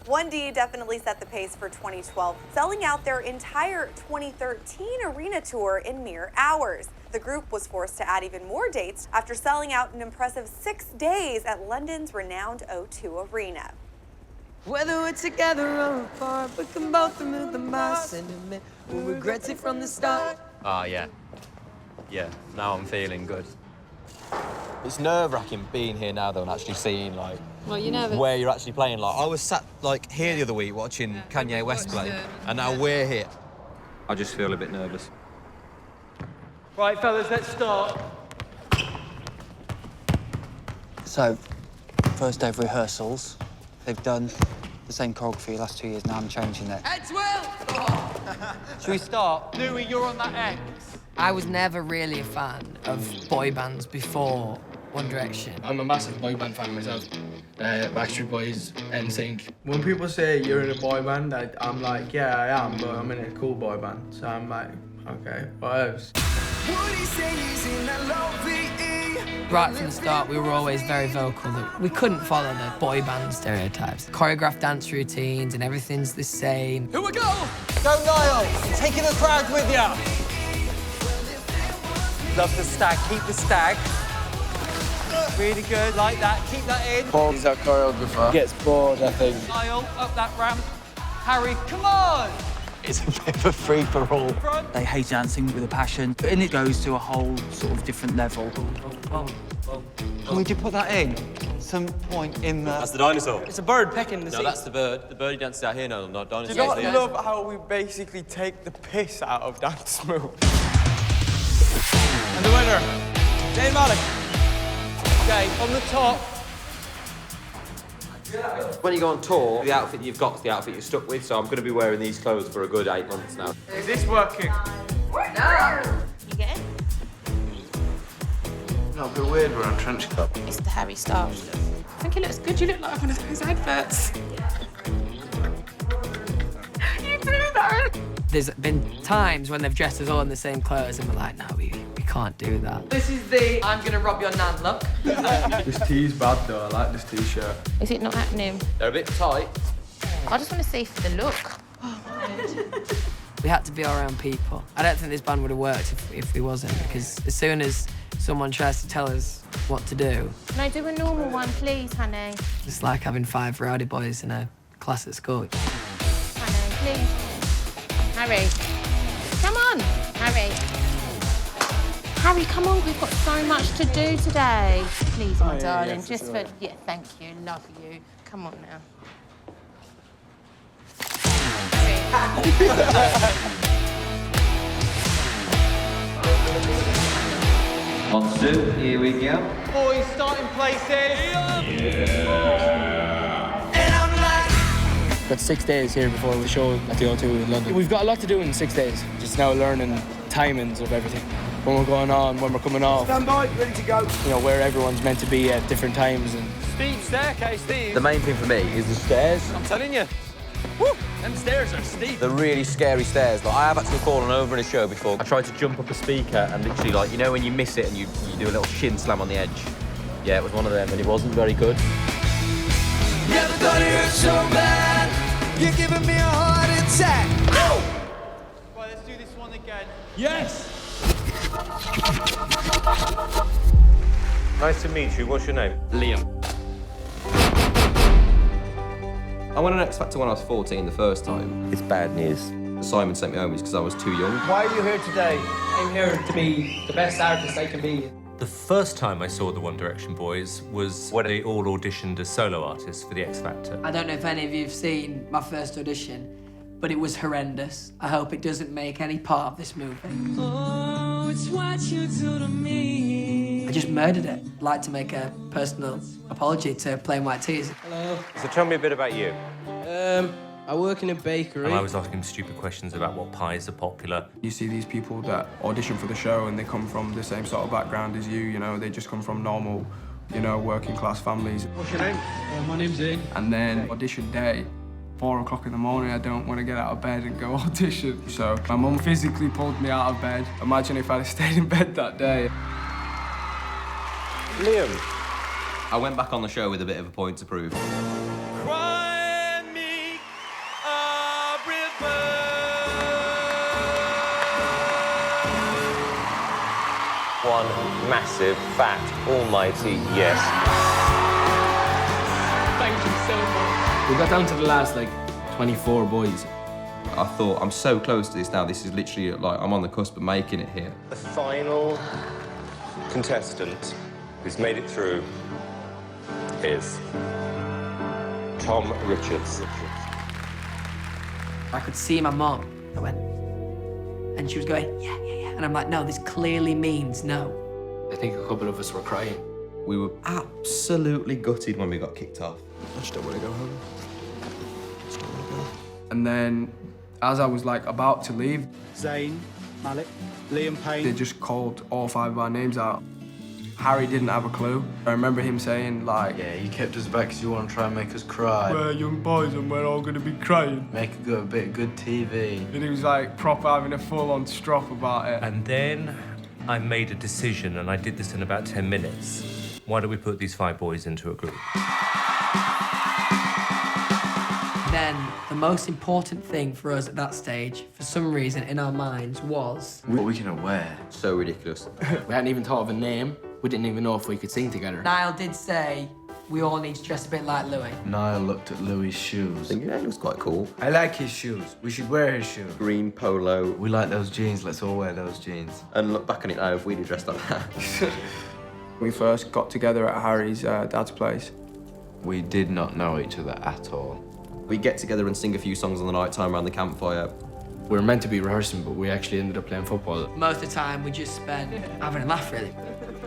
1D definitely set the pace for 2012, selling out their entire 2013 arena tour in mere hours. The group was forced to add even more dates after selling out an impressive 6 days at London's renowned O2 Arena. Whether we're together or apart, we can both remove the my sentiment. We'll regret it from the start. Ah, yeah. Yeah, now I'm feeling good. It's nerve-wracking being here now, though, and actually seeing, like, well, where you're actually playing. Like, I was sat, like, here the other week watching Kanye West play, and now we're here. I just feel a bit nervous. Right, fellas, let's start. So, first day of rehearsals. They've done the same choreography last 2 years. Now I'm changing it. Heads will! Should we start? Louis, you're on that X. I was never really a fan of boy bands before One Direction. I'm a massive boy band fan myself. Backstreet Boys, NSYNC. When people say you're in a boy band, I'm like, yeah, I am, but I'm in a cool boy band. So I'm like, okay, what else? Right from the start, we were always very vocal that we couldn't follow the boy band stereotypes. Choreographed dance routines and everything's the same. Here we go! Go, Niall! Taking the crowd with you! Love the stag, keep the stag. Really good, like that, keep that in. He's our choreographer. Gets bored, I think. Niall, up that ramp. Harry, come on! It's a bit of a free-for-all. They hate dancing with a passion, and it goes to a whole sort of different level. Can we just put that in? Some point in the... That's the dinosaur. It's a bird pecking the seat. No, that's the bird. The bird dances out here, no, not dinosaurs. Do you not love how we basically take the piss out of dance moves? And the winner, Zayn Malik. Okay, on the top. When you go on tour, the outfit you've got is the outfit you're stuck with, so I'm going to be wearing these clothes for a good 8 months now. Is this working? No! You get it? No, a bit weird wearing a trench coat. It's the Harry Styles look. I think it looks good. You look like one of those adverts. You do that! There's been times when they've dressed us all in the same clothes and we're like, no, we can't do that. This is the I'm gonna rob your nan look. This tee's bad though, I like this t-shirt. Is it not happening? They're a bit tight. I just want to see for the look. We had to be our own people. I don't think this band would have worked if we wasn't, because as soon as someone tries to tell us what to do... Can I do a normal one, please, honey? It's like having 5 rowdy boys in a class at school. Honey, please. Harry. Come on, Harry. Harry, come on, we've got so much to do today. Please, my darling, just for... Yeah, thank you, love you. Come on now. On Zoom, here we go. Boys, starting places. Got 6 days here before the show at the O2 in London. We've got a lot to do in 6 days. Just now learning timings of everything. When we're going on, when we're coming off. Stand by, ready to go. You know, where everyone's meant to be at different times. And Steep staircase, Steve. The main thing for me is the stairs. I'm telling you. Woo! Them stairs are steep. The really scary stairs. Like, I have actually fallen over in a show before. I tried to jump up a speaker and literally, like, you know when you miss it and you do a little shin slam on the edge? Yeah, it was one of them and it wasn't very good. Never thought it hurt so bad. You're giving me a heart attack. Right, let's do this one again. Yes! Nice to meet you. What's your name? Liam. I went on X Factor when I was 14 the first time. It's bad news. Simon sent me home because I was too young. Why are you here today? I'm here to be the best artist I can be. The first time I saw the One Direction boys was when they all auditioned as solo artists for the X Factor. I don't know if any of you have seen my first audition, but it was horrendous. I hope it doesn't make any part of this movie. Oh, it's what you do to me. I just murdered it. I'd like to make a personal apology to Plain White Tees. Hello. So tell me a bit about you. I work in a bakery. And I was asking stupid questions about what pies are popular. You see these people that audition for the show and they come from the same sort of background as you know, they just come from normal, working class families. What's your name? My name's Zayn. And then audition day, 4 o'clock in the morning, I don't want to get out of bed and go audition. So my mum physically pulled me out of bed. Imagine if I'd have stayed in bed that day. Liam. I went back on the show with a bit of a point to prove. Cry me one massive, fat, almighty yes. Thank you so much. We got down to the last, 24 boys. I thought, I'm so close to this now. This is literally I'm on the cusp of making it here. The final contestant who's made it through is Tom Richards. I could see my mum. I went, and she was going, yeah. And I'm like, no, this clearly means no. I think a couple of us were crying. We were absolutely gutted when we got kicked off. I just don't want to go home. And then, as I was about to leave, Zayn, Malik, Liam Payne. they just called all 5 of our names out. Harry didn't have a clue. I remember him saying, yeah, you kept us back because you want to try and make us cry. we're young boys and we're all going to be crying. Make a bit of good TV. And he was proper having a full-on strop about it. And then I made a decision, and I did this in about 10 minutes. Why don't we put these 5 boys into a group? Then the most important thing for us at that stage, for some reason in our minds, was... What are we going to wear? So ridiculous. We hadn't even thought of a name. We didn't even know if we could sing together. Niall did say, we all need to dress a bit like Louis. Niall looked at Louis' shoes. I think it looks quite cool. I like his shoes. We should wear his shoes. Green polo. We like those jeans. Let's all wear those jeans. And look back on it now, if we'd have dressed like that. We first got together at Harry's dad's place. We did not know each other at all. We get together and sing a few songs on the night time around the campfire. We were meant to be rehearsing, but we actually ended up playing football. Most of the time, we just spent having a laugh, really.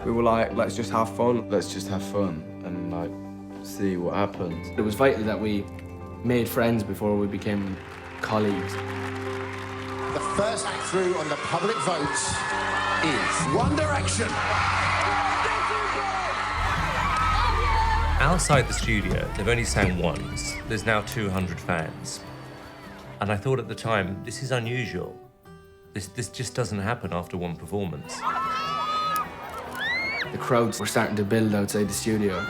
We were let's just have fun. Let's just have fun and, see what happens. It was vital that we made friends before we became colleagues. The first act through on the public votes is One Direction. Outside the studio, they've only sang once. There's now 200 fans. And I thought at the time, this is unusual. This just doesn't happen after one performance. The crowds were starting to build outside the studio.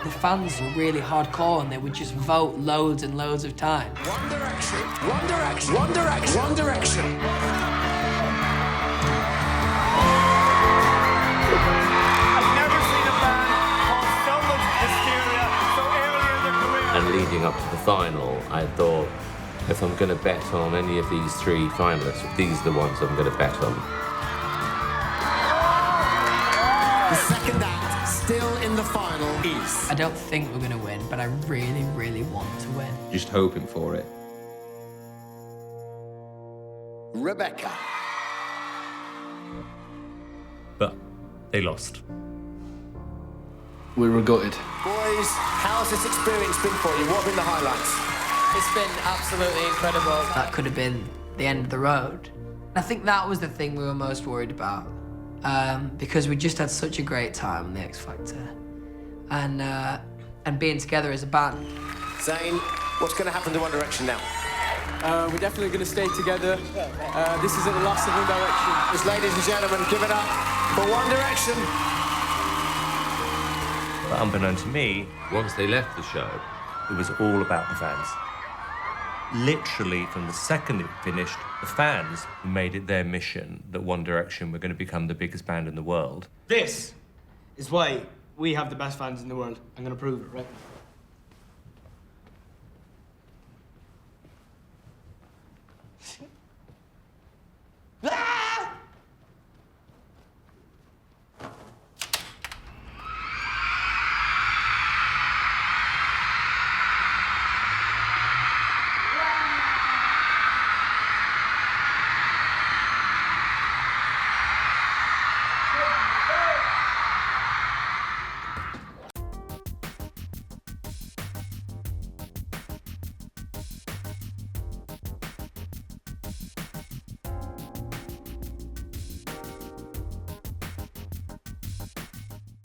The fans were really hardcore and they would just vote loads and loads of time. One Direction, One Direction, One Direction, One Direction. I've never seen a band cause so much hysteria so early in their career. And leading up to the final, I thought, if I'm going to bet on any of these 3 finalists, these are the ones I'm going to bet on. The second act, still in the final, is... I don't think we're going to win, but I really, really want to win. Just hoping for it. Rebecca. But they lost. We were gutted. Boys, how's this experience been for you? What have been the highlights? It's been absolutely incredible. That could have been the end of the road. I think that was the thing we were most worried about. Because we just had such a great time on the X Factor. And being together as a band. Zayn, what's going to happen to One Direction now? We're definitely going to stay together. This isn't the last of One Direction. Just ladies and gentlemen, give it up for One Direction. But unbeknown to me, once they left the show, it was all about the fans. Literally, from the second it finished, the fans made it their mission that One Direction were going to become the biggest band in the world. This is why we have the best fans in the world. I'm going to prove it, right?